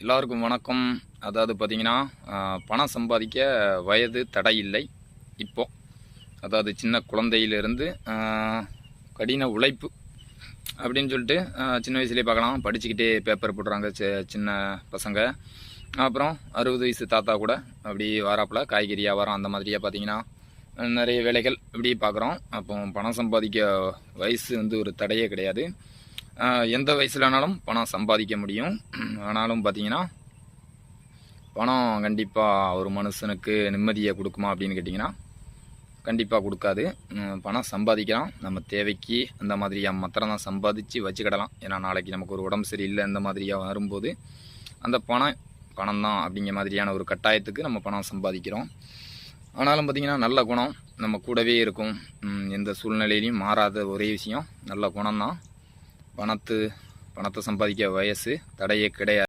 எல்லாருக்கும் வணக்கம். அதாவது பார்த்தீங்கன்னா, பணம் சம்பாதிக்க வயது தடை இல்லை. இப்போ அதாவது சின்ன குழந்தையிலிருந்து கடின உழைப்பு அப்படின்னு சொல்லிட்டு சின்ன வயசுலேயே பார்க்கலாம். படிச்சுக்கிட்டே பேப்பர் போடுறாங்க சின்ன பசங்க. அப்புறம் 60 வயசு தாத்தா கூட அப்படி வாராப்புல காய்கறி வியாபாரம் அந்த மாதிரியாக பார்த்தீங்கன்னா நிறைய வேலைகள் இப்படி பார்க்குறோம். அப்போ பணம் சம்பாதிக்க வயசு வந்து ஒரு தடையே கிடையாது. எந்த வயசுலனாலும் பணம் சம்பாதிக்க முடியும். ஆனாலும் பார்த்தீங்கன்னா, பணம் கண்டிப்பாக ஒரு மனுஷனுக்கு நிம்மதியை கொடுக்குமா அப்படின்னு கேட்டிங்கன்னா, கண்டிப்பாக கொடுக்காது. பணம் சம்பாதிக்கலாம், நம்ம தேவைக்கு அந்த மாதிரியாக மாத்திரம் தான் சம்பாதிச்சு வச்சுக்கிடலாம். ஏன்னா நாளைக்கு நமக்கு ஒரு உடம்பு சரியில்லை அந்த மாதிரியாக வரும்போது அந்த பணம் தான் அப்படிங்கிற மாதிரியான ஒரு கட்டாயத்துக்கு நம்ம பணம் சம்பாதிக்கிறோம். ஆனாலும் பார்த்திங்கன்னா, நல்ல குணம் நம்ம கூடவே இருக்கும். எந்த சூழ்நிலையிலையும் மாறாத ஒரே விஷயம் நல்ல குணம்தான். பணத்தை சம்பாதிக்க வயசு தடையே கிடையாது.